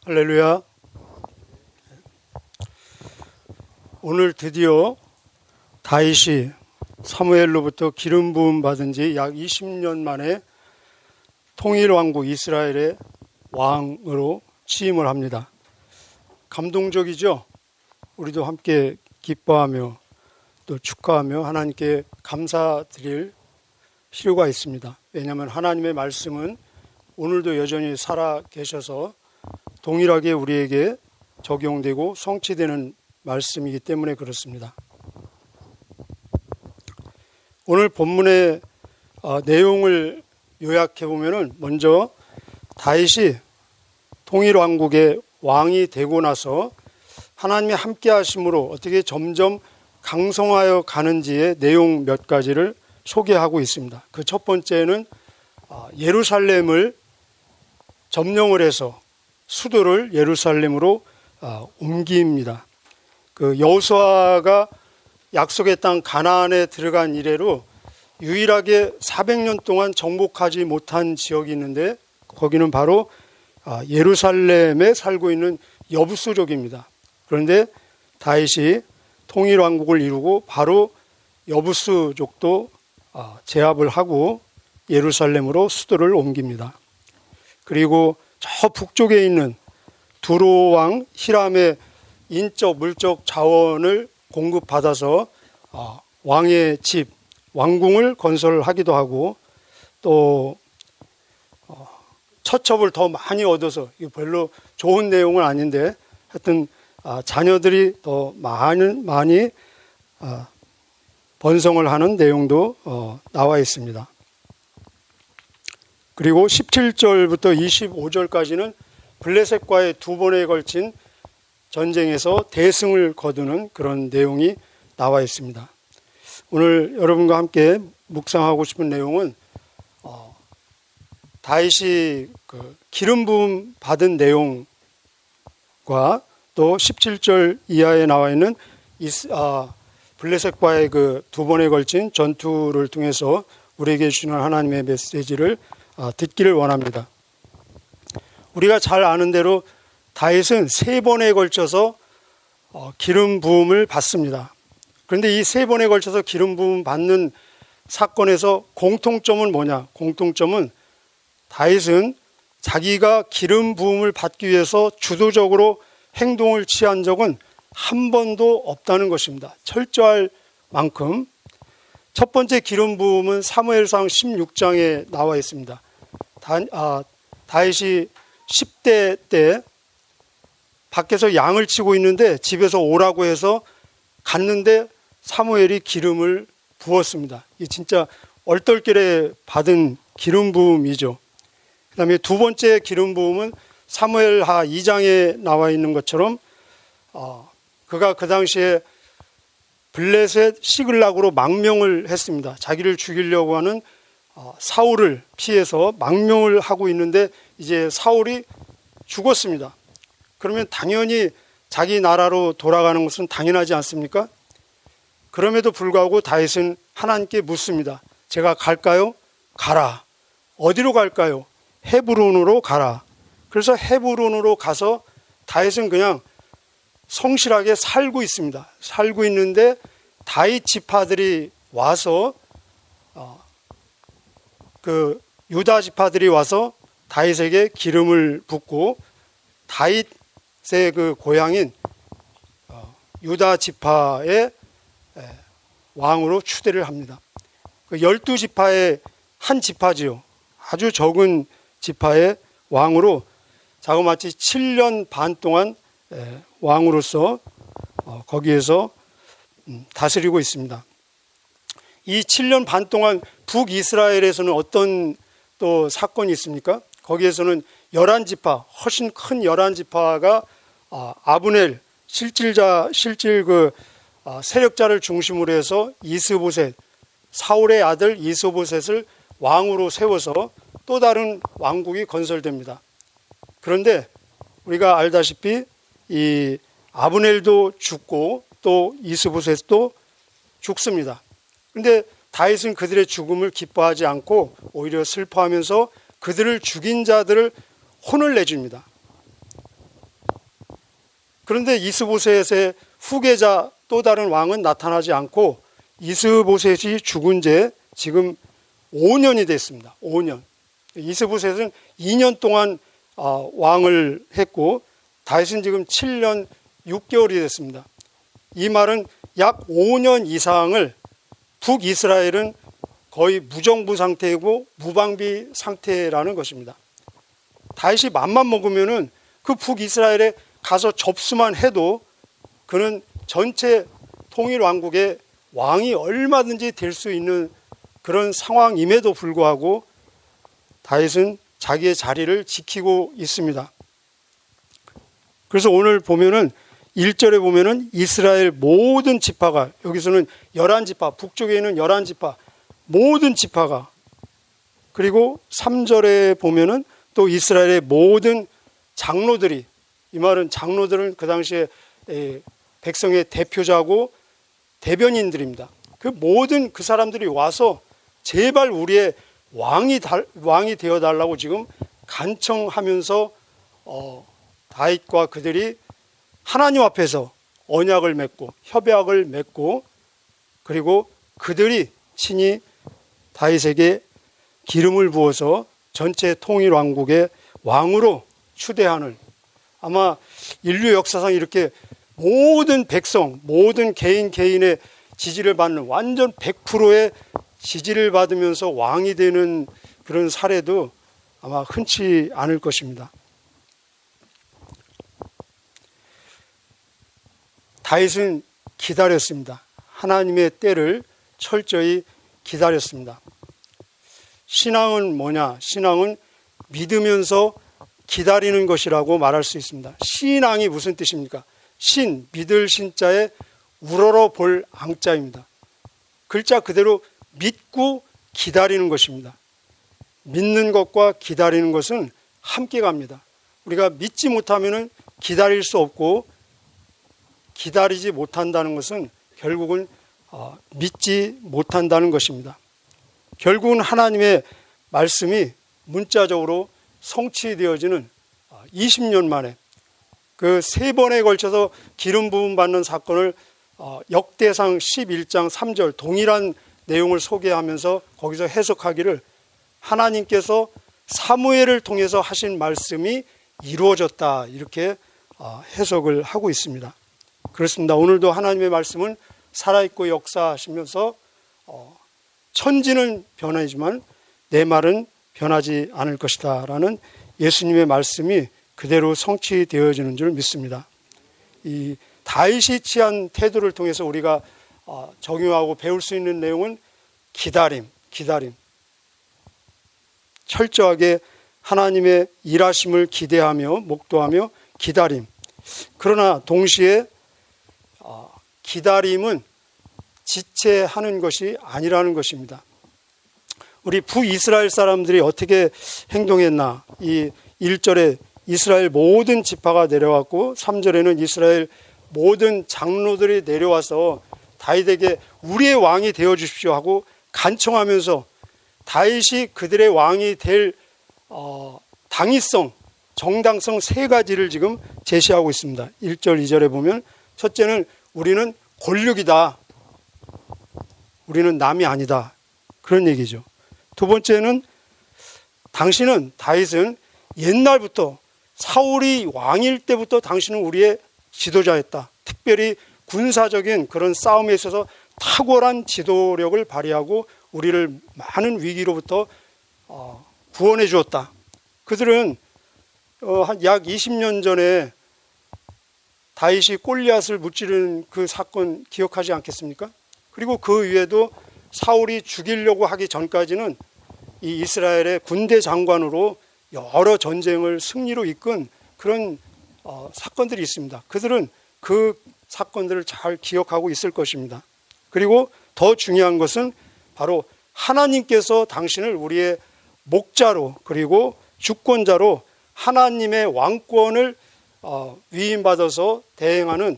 할렐루야. 오늘 드디어 다윗이 사무엘로부터 기름 부음 받은 지 약 20년 만에 통일왕국 이스라엘의 왕으로 취임을 합니다. 감동적이죠? 우리도 함께 기뻐하며 또 축하하며 하나님께 감사드릴 필요가 있습니다. 왜냐하면 하나님의 말씀은 오늘도 여전히 살아 계셔서 동일하게 우리에게 적용되고 성취되는 말씀이기 때문에 그렇습니다. 오늘 본문의 내용을 요약해 보면은 먼저 다윗이 통일왕국의 왕이 되고 나서 하나님의 함께 하심으로 어떻게 점점 강성하여 가는지의 내용 몇 가지를 소개하고 있습니다. 그 첫 번째는 예루살렘을 점령을 해서 수도를 예루살렘으로 옮깁니다. 그 여호수아가 약속의 땅 가나안에 들어간 이래로 유일하게 400년 동안 정복하지 못한 지역이 있는데 거기는 바로 예루살렘에 살고 있는 여부수족입니다. 그런데 다윗이 통일왕국을 이루고 바로 여부수족도 제압을 하고 예루살렘으로 수도를 옮깁니다. 그리고 저 북쪽에 있는 두로왕 히람의 인적 물적 자원을 공급받아서 왕의 집, 왕궁을 건설하기도 하고 또 처첩을 더 많이 얻어서 이거 별로 좋은 내용은 아닌데 하여튼 자녀들이 더 많이 번성을 하는 내용도 나와 있습니다. 그리고 17절부터 25절까지는 블레셋과의 두 번에 걸친 전쟁에서 대승을 거두는 그런 내용이 나와 있습니다. 오늘 여러분과 함께 묵상하고 싶은 내용은 다윗이 기름 부음 받은 내용과 또 17절 이하에 나와 있는 블레셋과의 그 두 번에 걸친 전투를 통해서 우리에게 주시는 하나님의 메시지를 듣기를 원합니다. 우리가 잘 아는 대로 다윗은 세 번에 걸쳐서 기름 부음을 받습니다. 그런데 이 세 번에 걸쳐서 기름 부음 받는 사건에서 공통점은 뭐냐? 공통점은 다윗은 자기가 기름 부음을 받기 위해서 주도적으로 행동을 취한 적은 한 번도 없다는 것입니다. 철저할 만큼. 첫 번째 기름 부음은 사무엘상 16장에 나와 있습니다. 다윗이 10대 때 밖에서 양을 치고 있는데 집에서 오라고 해서 갔는데 사무엘이 기름을 부었습니다. 이게 진짜 얼떨결에 받은 기름 부음이죠. 그 다음에 두 번째 기름 부음은 사무엘하 2장에 나와 있는 것처럼 그가 그 당시에 블레셋 시글락으로 망명을 했습니다. 자기를 죽이려고 하는 사울을 피해서 망명을 하고 있는데 이제 사울이 죽었습니다. 그러면 당연히 자기 나라로 돌아가는 것은 당연하지 않습니까? 그럼에도 불구하고 다윗은 하나님께 묻습니다. 제가 갈까요? 가라. 어디로 갈까요? 헤브론으로 가라. 그래서 헤브론으로 가서 다윗은 그냥 성실하게 살고 있습니다. 살고 있는데 다윗 지파들이 와서 그 유다 지파들이 와서 다윗에게 기름을 붓고 다윗의 그 고향인 유다 지파의 왕으로 추대를 합니다. 그 12지파의 한 지파지요. 아주 적은 지파의 왕으로 자그마치 7년 반 동안 왕으로서 거기에서 다스리고 있습니다. 이 7년 반 동안 북이스라엘에서는 어떤 또 사건이 있습니까? 거기에서는 11지파, 훨씬 큰 11지파가 아브넬, 실질 그 세력자를 중심으로 해서 이스보셋, 사울의 아들 이스보셋을 왕으로 세워서 또 다른 왕국이 건설됩니다. 그런데 우리가 알다시피 이 아브넬도 죽고 또 이스보셋도 죽습니다. 그런데 다윗은 그들의 죽음을 기뻐하지 않고 오히려 슬퍼하면서 그들을 죽인 자들을 혼을 내줍니다. 그런데 이스보셋의 후계자 또 다른 왕은 나타나지 않고 이스보셋이 죽은 지 지금 5년이 됐습니다. 5년. 이스보셋은 2년 동안 왕을 했고 다윗은 지금 7년 6개월이 됐습니다. 이 말은 약 5년 이상을 북이스라엘은 거의 무정부 상태이고 무방비 상태라는 것입니다. 다윗이 맘만 먹으면은 그 북이스라엘에 가서 접수만 해도 그는 전체 통일 왕국의 왕이 얼마든지 될 수 있는 그런 상황임에도 불구하고 다윗은 자기의 자리를 지키고 있습니다. 그래서 오늘 보면은 1절에 보면은 이스라엘 모든 지파가, 여기서는 11지파, 북쪽에 있는 11지파 모든 지파가, 그리고 3절에 보면은 또 이스라엘의 모든 장로들이, 이 말은 장로들은 그 당시에 백성의 대표자고 대변인들입니다. 그 모든 그 사람들이 와서 제발 우리의 왕이 되어달라고 지금 간청하면서 다윗과 그들이 하나님 앞에서 언약을 맺고 협약을 맺고, 그리고 그들이 친히 다윗에게 기름을 부어서 전체 통일 왕국의 왕으로 추대하는, 아마 인류 역사상 이렇게 모든 백성, 모든 개인의 지지를 받는, 완전 100%의 지지를 받으면서 왕이 되는 그런 사례도 아마 흔치 않을 것입니다. 다윗은 기다렸습니다. 하나님의 때를 철저히 기다렸습니다. 신앙은 뭐냐? 신앙은 믿으면서 기다리는 것이라고 말할 수 있습니다. 신앙이 무슨 뜻입니까? 믿을 신자에 우러러 볼 앙자입니다. 글자 그대로 믿고 기다리는 것입니다. 믿는 것과 기다리는 것은 함께 갑니다. 우리가 믿지 못하면 기다릴 수 없고, 기다리지 못한다는 것은 결국은 믿지 못한다는 것입니다. 결국은 하나님의 말씀이 문자적으로 성취되어지는 20년 만에 그 3번에 걸쳐서 기름 부음 받는 사건을 역대상 11장 3절 동일한 내용을 소개하면서 거기서 해석하기를 하나님께서 사무엘을 통해서 하신 말씀이 이루어졌다, 이렇게 해석을 하고 있습니다. 그렇습니다. 오늘도 하나님의 말씀은 살아있고 역사하시면서 천지는 변하지만 내 말은 변하지 않을 것이다 라는 예수님의 말씀이 그대로 성취되어지는 줄 믿습니다. 이 다윗이 취한 태도를 통해서 우리가 적용하고 배울 수 있는 내용은 기다림. 철저하게 하나님의 일하심을 기대하며 목도하며 기다림. 그러나 동시에 기다림은 지체하는 것이 아니라는 것입니다. 우리 북이스라엘 사람들이 어떻게 행동했나? 이 1절에 이스라엘 모든 지파가 내려왔고 3절에는 이스라엘 모든 장로들이 내려와서 다윗에게 우리의 왕이 되어 주십시오 하고 간청하면서 다윗이 그들의 왕이 될 당위성, 정당성 3가지를 지금 제시하고 있습니다. 1절, 2절에 보면 첫째는 우리는 권력이다. 우리는 남이 아니다. 그런 얘기죠. 두 번째는 다윗은 옛날부터 사울이 왕일 때부터 당신은 우리의 지도자였다. 특별히 군사적인 그런 싸움에 있어서 탁월한 지도력을 발휘하고 우리를 많은 위기로부터 구원해 주었다. 그들은 약 20년 전에 다윗이 골리앗을 무찌르는 그 사건 기억하지 않겠습니까? 그리고 그 위에도 사울이 죽이려고 하기 전까지는 이 이스라엘의 군대 장관으로 여러 전쟁을 승리로 이끈 그런 사건들이 있습니다. 그들은 그 사건들을 잘 기억하고 있을 것입니다. 그리고 더 중요한 것은 바로 하나님께서 당신을 우리의 목자로 그리고 주권자로 하나님의 왕권을 위임받아서 대행하는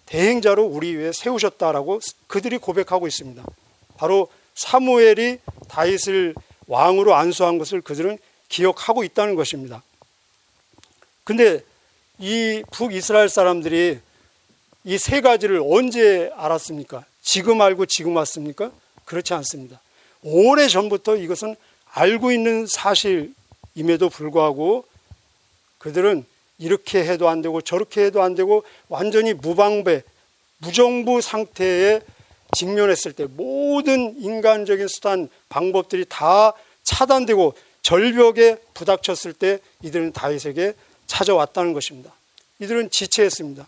대행자로 우리 위에 세우셨다라고 그들이 고백하고 있습니다. 바로 사무엘이 다윗을 왕으로 안수한 것을 그들은 기억하고 있다는 것입니다. 근데 이 북이스라엘 사람들이 이 세 가지를 언제 알았습니까? 지금 알고 지금 왔습니까? 그렇지 않습니다. 오래전부터 이것은 알고 있는 사실임에도 불구하고 그들은 이렇게 해도 안 되고 저렇게 해도 안 되고 완전히 무방배, 무정부 상태에 직면했을 때 모든 인간적인 수단, 방법들이 다 차단되고 절벽에 부닥쳤을 때 이들은 다윗에게 찾아왔다는 것입니다. 이들은 지체했습니다.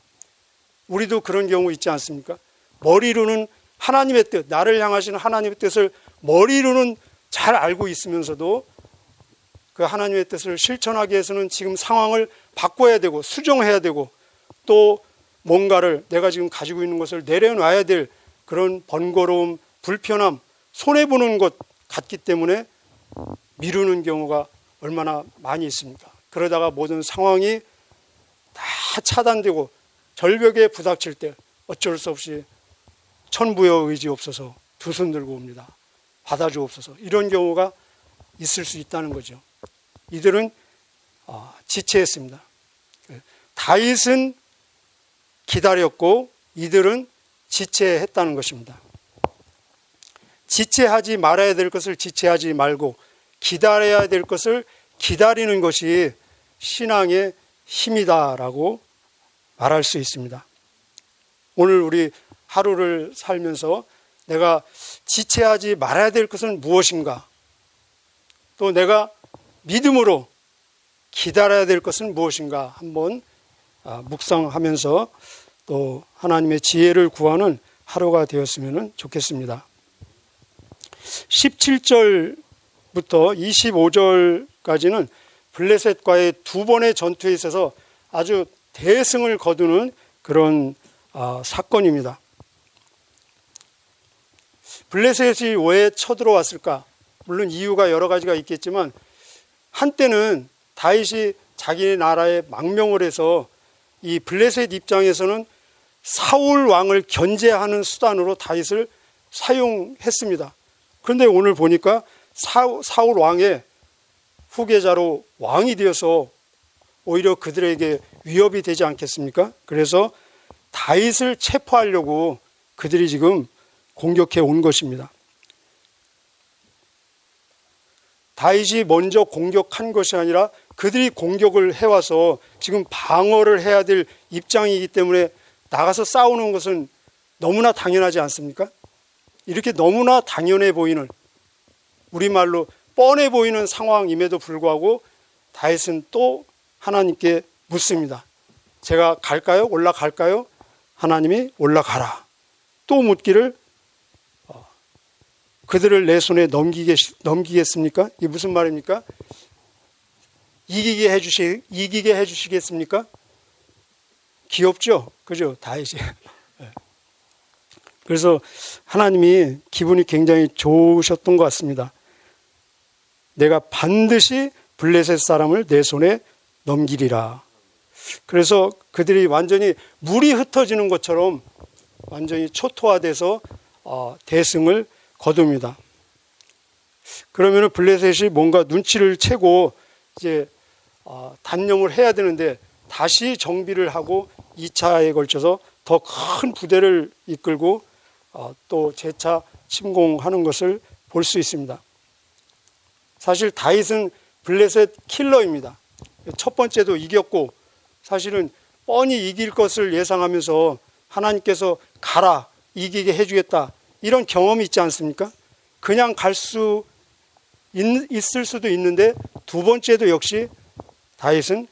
우리도 그런 경우 있지 않습니까? 머리로는 하나님의 뜻, 나를 향하시는 하나님의 뜻을 머리로는 잘 알고 있으면서도 그 하나님의 뜻을 실천하기 위해서는 지금 상황을 바꿔야 되고 수정해야 되고 또 뭔가를 내가 지금 가지고 있는 것을 내려놔야 될 그런 번거로움, 불편함, 손해보는 것 같기 때문에 미루는 경우가 얼마나 많이 있습니까? 그러다가 모든 상황이 다 차단되고 절벽에 부닥칠 때 어쩔 수 없이 천부여 의지 없어서 두 손 들고 옵니다. 받아주옵소서. 이런 경우가 있을 수 있다는 거죠. 이들은 지체했습니다. 다윗은 기다렸고 이들은 지체했다는 것입니다. 지체하지 말아야 될 것을 지체하지 말고 기다려야 될 것을 기다리는 것이 신앙의 힘이다라고 말할 수 있습니다. 오늘 우리 하루를 살면서 내가 지체하지 말아야 될 것은 무엇인가? 또 내가 믿음으로 기다려야 될 것은 무엇인가? 한번 묵상하면서 또 하나님의 지혜를 구하는 하루가 되었으면 좋겠습니다. 17절부터 25절까지는 블레셋과의 두 번의 전투에 있어서 아주 대승을 거두는 그런 사건입니다. 블레셋이 왜 쳐들어왔을까? 물론 이유가 여러 가지가 있겠지만 한때는 다윗이 자기 나라에 망명을 해서 이 블레셋 입장에서는 사울 왕을 견제하는 수단으로 다윗을 사용했습니다. 그런데 오늘 보니까 사울 왕의 후계자로 왕이 되어서 오히려 그들에게 위협이 되지 않겠습니까? 그래서 다윗을 체포하려고 그들이 지금 공격해 온 것입니다. 다윗이 먼저 공격한 것이 아니라 그들이 공격을 해와서 지금 방어를 해야 될 입장이기 때문에 나가서 싸우는 것은 너무나 당연하지 않습니까? 이렇게 너무나 당연해 보이는, 우리말로 뻔해 보이는 상황임에도 불구하고 다윗은 또 하나님께 묻습니다. 제가 갈까요? 올라갈까요? 하나님이 올라가라. 또 묻기를 그들을 내 손에 넘기겠습니까? 이게 무슨 말입니까? 이기게 해주시겠습니까? 귀엽죠? 그죠? 다윗이. 그래서 하나님이 기분이 굉장히 좋으셨던 것 같습니다. 내가 반드시 블레셋 사람을 내 손에 넘기리라. 그래서 그들이 완전히 물이 흩어지는 것처럼 완전히 초토화돼서 대승을 거둡니다. 그러면 블레셋이 뭔가 눈치를 채고 이제 단념을 해야 되는데 다시 정비를 하고 2차에 걸쳐서 더 큰 부대를 이끌고 또 재차 침공하는 것을 볼 수 있습니다. 사실 다윗은 블레셋 킬러입니다. 첫 번째도 이겼고 사실은 뻔히 이길 것을 예상하면서 하나님께서 가라, 이기게 해주겠다, 이런 경험이 있지 않습니까? 그냥 갈 수 있을 수도 있는데 두 번째도 역시 다윗은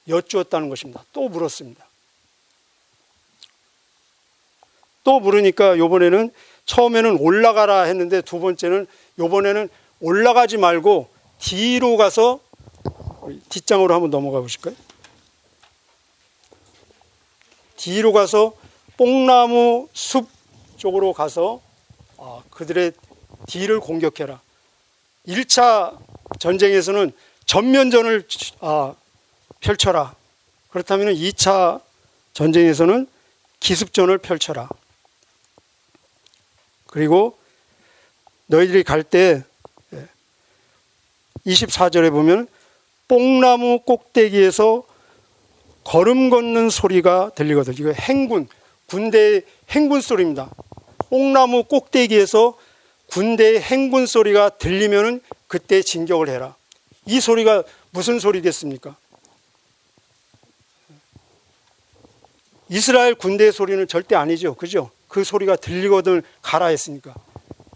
여쭈었다는 것입니다. 또 물었습니다. 또 물으니까 이번에는 처음에는 올라가라 했는데 두 번째는 이번에는 올라가지 말고 뒤로 가서, 뒷장으로 한번 넘어가 보실까요? 뒤로 가서 뽕나무 숲 쪽으로 가서 그들의 뒤를 공격해라. 1차 전쟁에서는 전면전을 펼쳐라. 그렇다면 2차 전쟁에서는 기습전을 펼쳐라. 그리고 너희들이 갈 때 24절에 보면 뽕나무 꼭대기에서 걸음 걷는 소리가 들리거든. 이거 행군, 군대의 행군 소리입니다. 뽕나무 꼭대기에서 군대의 행군 소리가 들리면은 그때 진격을 해라. 이 소리가 무슨 소리겠습니까? 이스라엘 군대의 소리는 절대 아니죠. 그죠? 그 소리가 들리거든 가라 했으니까.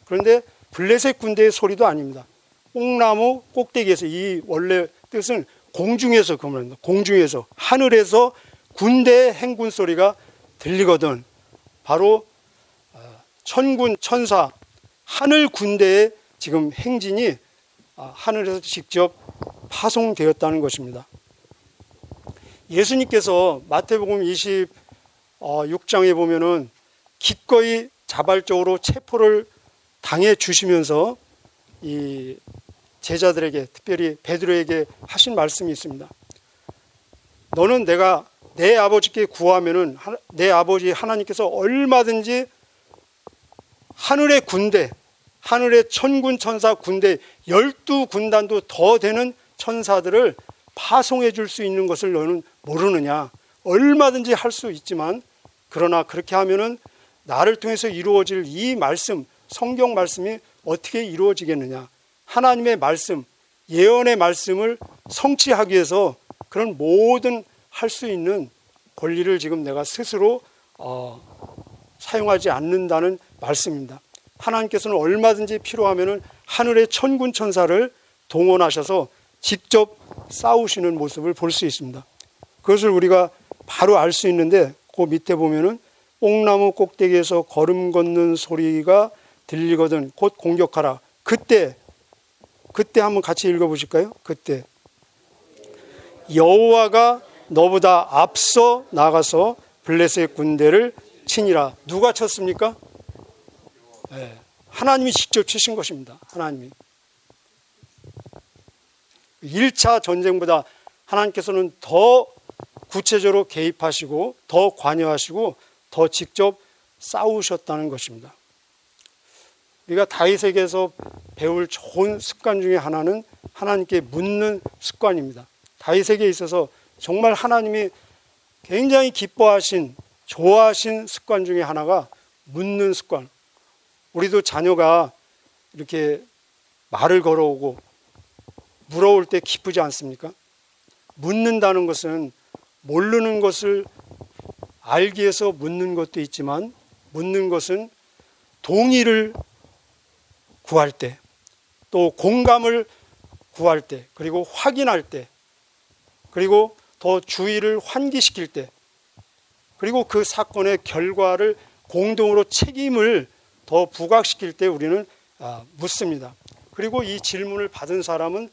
그런데 블레셋 군대의 소리도 아닙니다. 뽕나무 꼭대기에서, 이 원래 뜻은 공중에서, 그러면 공중에서, 하늘에서 군대의 행군 소리가 들리거든. 바로 천군 천사, 하늘 군대의 지금 행진이 하늘에서 직접 파송되었다는 것입니다. 예수님께서 마태복음 26장에 보면은 기꺼이 자발적으로 체포를 당해 주시면서 이 제자들에게, 특별히 베드로에게 하신 말씀이 있습니다. 너는 내가 내 아버지께 구하면은 내 아버지 하나님께서 얼마든지 하늘의 군대, 하늘의 천군 천사 군대 12군단도 더 되는 천사들을 파송해 줄 수 있는 것을 너는 모르느냐. 얼마든지 할 수 있지만, 그러나 그렇게 하면은 나를 통해서 이루어질 이 말씀, 성경 말씀이 어떻게 이루어지겠느냐. 하나님의 말씀, 예언의 말씀을 성취하기 위해서 그런 모든 할 수 있는 권리를 지금 내가 스스로 사용하지 않는다는 말씀입니다. 하나님께서는 얼마든지 필요하면은 하늘의 천군 천사를 동원하셔서 직접 싸우시는 모습을 볼 수 있습니다. 그것을 우리가 바로 알 수 있는데, 그 밑에 보면은 뽕나무 꼭대기에서 걸음 걷는 소리가 들리거든 곧 공격하라. 그때 한번 같이 읽어보실까요? 그때 여호와가 너보다 앞서 나가서 블레셋 군대를 치니라. 누가 쳤습니까? 네, 하나님이 직접 치신 것입니다. 하나님이. 1차 전쟁보다 하나님께서는 더 구체적으로 개입하시고 더 관여하시고 더 직접 싸우셨다는 것입니다. 우리가 다윗에게서 배울 좋은 습관 중에 하나는 하나님께 묻는 습관입니다. 다윗에게 있어서 정말 하나님이 굉장히 기뻐하신, 좋아하신 습관 중에 하나가 묻는 습관. 우리도 자녀가 이렇게 말을 걸어오고 물어올 때 기쁘지 않습니까? 묻는다는 것은 모르는 것을 알기 위해서 묻는 것도 있지만, 묻는 것은 동의를 구할 때, 또 공감을 구할 때, 그리고 확인할 때, 그리고 더 주의를 환기시킬 때, 그리고 그 사건의 결과를 공동으로 책임을 더 부각시킬 때 우리는 묻습니다. 그리고 이 질문을 받은 사람은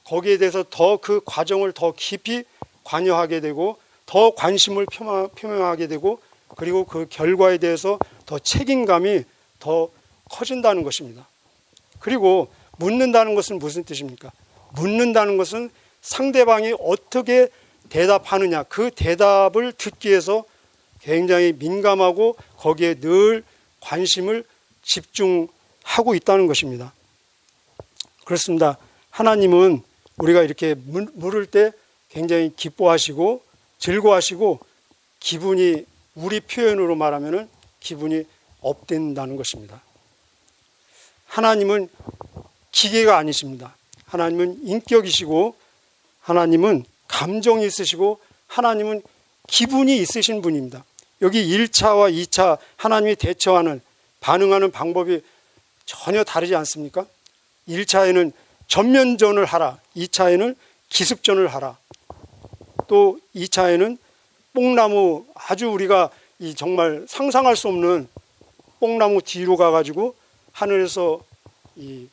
거기에 대해서 더 그 과정을 더 깊이 관여하게 되고 더 관심을 표명하게 되고, 그리고 그 결과에 대해서 더 책임감이 더 커진다는 것입니다. 그리고 묻는다는 것은 무슨 뜻입니까? 묻는다는 것은 상대방이 어떻게 대답하느냐, 그 대답을 듣기 위해서 굉장히 민감하고 거기에 늘 관심을 집중하고 있다는 것입니다. 그렇습니다. 하나님은 우리가 이렇게 물을 때 굉장히 기뻐하시고 즐거워하시고, 기분이, 우리 표현으로 말하면 기분이 업된다는 것입니다. 하나님은 기계가 아니십니다. 하나님은 인격이시고, 하나님은 감정이 있으시고, 하나님은 기분이 있으신 분입니다. 여기 1차와 2차 하나님이 대처하는, 반응하는 방법이 전혀 다르지 않습니까? 1차에는 전면전을 하라, 2차에는 기습전을 하라, 또 2차에는 뽕나무, 아주 우리가 정말 상상할 수 없는 뽕나무 뒤로 가가지고 하늘에서 이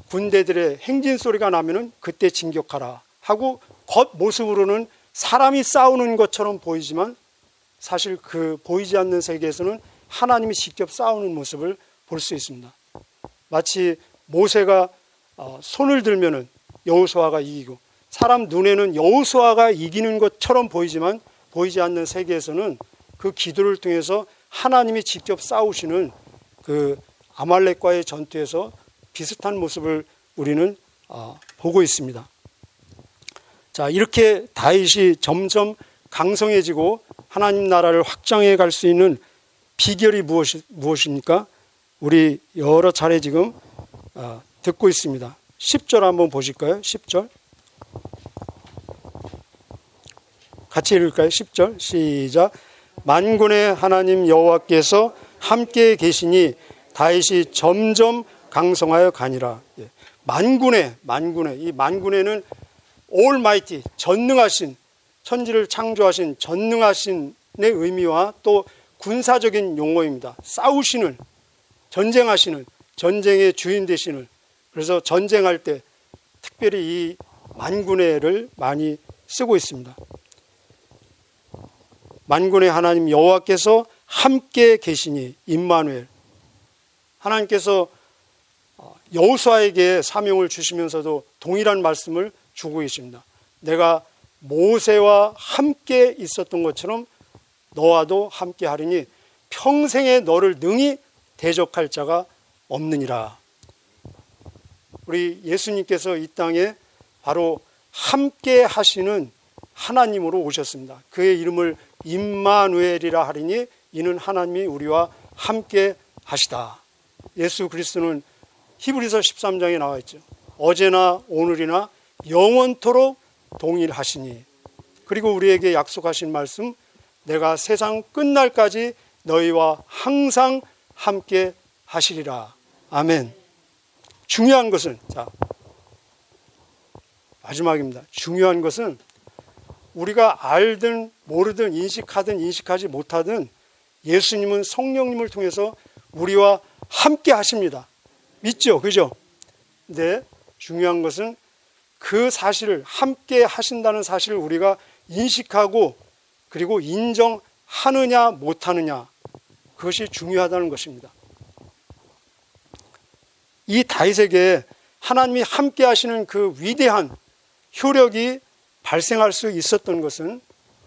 군대들의 행진 소리가 나면은 그때 진격하라 하고, 겉모습으로는 사람이 싸우는 것처럼 보이지만 사실 그 보이지 않는 세계에서는 하나님이 직접 싸우는 모습을 볼 수 있습니다. 마치 모세가 손을 들면은 여호수아가 이기고, 사람 눈에는 여호수아가 이기는 것처럼 보이지만 보이지 않는 세계에서는 그 기도를 통해서 하나님이 직접 싸우시는 그 아말렉과의 전투에서 비슷한 모습을 우리는 보고 있습니다. 자, 이렇게 다윗이 점점 강성해지고 하나님 나라를 확장해 갈 수 있는 비결이 무엇입니까? 우리 여러 차례 지금 듣고 있습니다. 10절 한번 보실까요? 10절 같이 읽을까요? 10절 시작. 만군의 하나님 여호와께서 함께 계시니 다윗이 점점 강성하여 가니라. 만군의 이 만군에는 올마이티 전능하신, 천지를 창조하신 전능하신의 의미와 또 군사적인 용어입니다. 싸우시는, 전쟁하시는, 전쟁의 주인 되시는. 그래서 전쟁할 때 특별히 이 만군의를 많이 쓰고 있습니다. 만군의 하나님 여호와께서 함께 계시니 임마누엘. 하나님께서 여호수아에게 사명을 주시면서도 동일한 말씀을 주고 계십니다. 내가 모세와 함께 있었던 것처럼 너와도 함께 하리니 평생에 너를 능히 대적할 자가 없느니라. 우리 예수님께서 이 땅에 바로 함께 하시는 하나님으로 오셨습니다. 그의 이름을 임마누엘이라 하리니 이는 하나님이 우리와 함께 하시다. 예수 그리스도는 히브리서 13장에 나와 있죠. 어제나 오늘이나 영원토록 동일하시니. 그리고 우리에게 약속하신 말씀, 내가 세상 끝날까지 너희와 항상 함께 하시리라. 아멘. 중요한 것은, 마지막입니다. 중요한 것은 우리가 알든 모르든 인식하든 인식하지 못하든 예수님은 성령님을 통해서 우리와 함께 하십니다. 믿죠? 그죠? 근데 중요한 것은 그 사실을, 함께 하신다는 사실을 우리가 인식하고 그리고 인정하느냐 못하느냐, 그것이 중요하다는 것입니다. 이 다윗에게 하나님이 함께 하시는 그 위대한 효력이 발생할 수 있었던 것은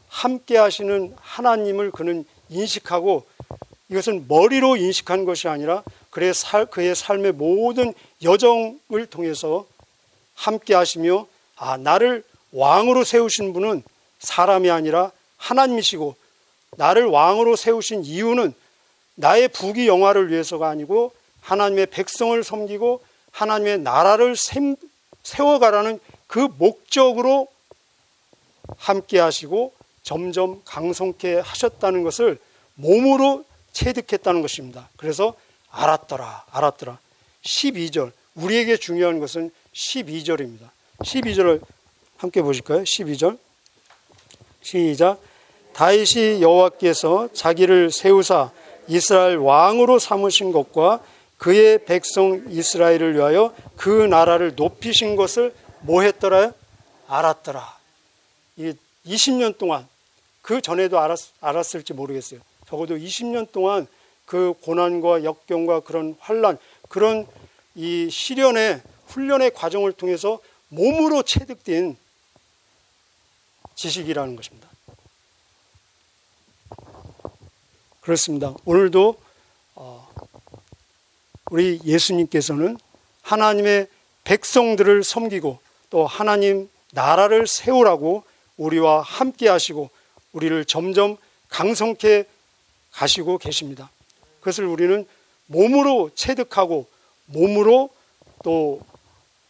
함께 하시는 하나님을 그는 인식하고, 이것은 머리로 인식한 것이 아니라 그의 삶의 모든 여정을 통해서 함께 하시며, 나를 왕으로 세우신 분은 사람이 아니라 하나님이시고, 나를 왕으로 세우신 이유는 나의 부귀 영화를 위해서가 아니고 하나님의 백성을 섬기고 하나님의 나라를 세워가라는 그 목적으로 함께 하시고 점점 강성케 하셨다는 것을 몸으로 체득했다는 것입니다. 그래서 알았더라. 12절, 우리에게 중요한 것은 12절입니다. 12절을 함께 보실까요? 12절 시작. 다윗이 여호와께서 자기를 세우사 이스라엘 왕으로 삼으신 것과 그의 백성 이스라엘을 위하여 그 나라를 높이신 것을 뭐 했더라요? 알았더라. 20년 동안, 그 전에도 알았을지 모르겠어요. 적어도 20년 동안 그 고난과 역경과 그런 환난, 그런 이 시련의 훈련의 과정을 통해서 몸으로 체득된 지식이라는 것입니다. 그렇습니다. 오늘도 우리 예수님께서는 하나님의 백성들을 섬기고 또 하나님 나라를 세우라고 우리와 함께 하시고 우리를 점점 강성케 가시고 계십니다. 그것을 우리는 몸으로 체득하고 몸으로 또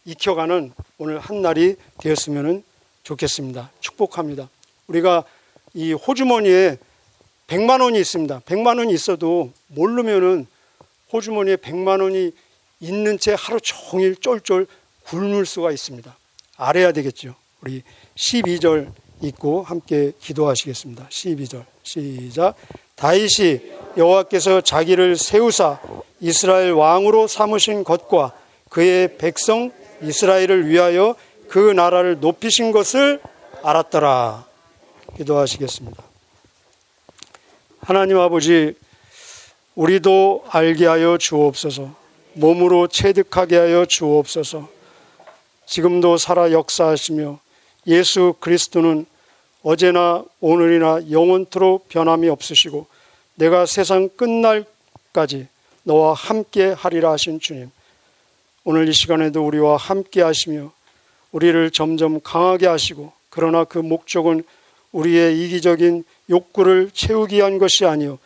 익혀가는 오늘 한 날이 되었으면 좋겠습니다. 축복합니다. 우리가 이 호주머니에 100만 원이 있습니다. 100만 원이 있어도 모르면은 호주머니에 100만 원이 있는 채 하루 종일 쫄쫄 굶을 수가 있습니다. 알아야 되겠죠. 우리 12절 읽고 함께 기도하시겠습니다. 12절 시작. 다윗이 여호와께서 자기를 세우사 이스라엘 왕으로 삼으신 것과 그의 백성 이스라엘을 위하여 그 나라를 높이신 것을 알았더라. 기도하시겠습니다. 하나님 아버지, 우리도 알게 하여 주옵소서. 몸으로 체득하게 하여 주옵소서. 지금도 살아 역사하시며 예수 그리스도는 어제나 오늘이나 영원토록 변함이 없으시고 내가 세상 끝날까지 너와 함께 하리라 하신 주님, 오늘 이 시간에도 우리와 함께 하시며 우리를 점점 강하게 하시고, 그러나 그 목적은 우리의 이기적인 욕구를 채우기 위한 것이 아니요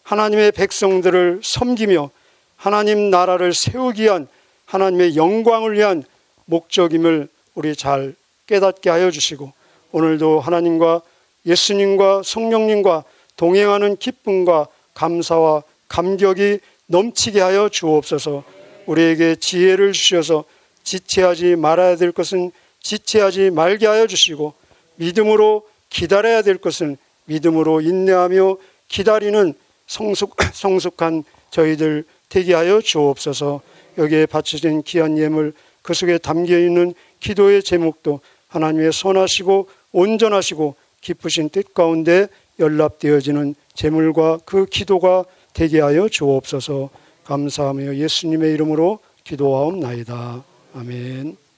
하나님의 백성들을 섬기며 하나님 나라를 세우기 위한 하나님의 영광을 위한 목적임을 우리 잘 깨닫게 하여 주시고 오늘도 하나님과 예수님과 성령님과 동행하는 기쁨과 감사와 감격이 넘치게 하여 주옵소서. 우리에게 지혜를 주셔서 지체하지 말아야 될 것은 지체하지 말게 하여 주시고 믿음으로 기다려야 될 것은 믿음으로 인내하며 기다리는 성숙한 저희들 되게 하여 주옵소서. 여기에 바쳐진 귀한 예물 그 속에 담겨있는 기도의 제목도 하나님의 선하시고 온전하시고 기쁘신 뜻 가운데 연락되어지는 제물과 그 기도가 되게 하여 주옵소서. 감사하며 예수님의 이름으로 기도하옵나이다. 아멘.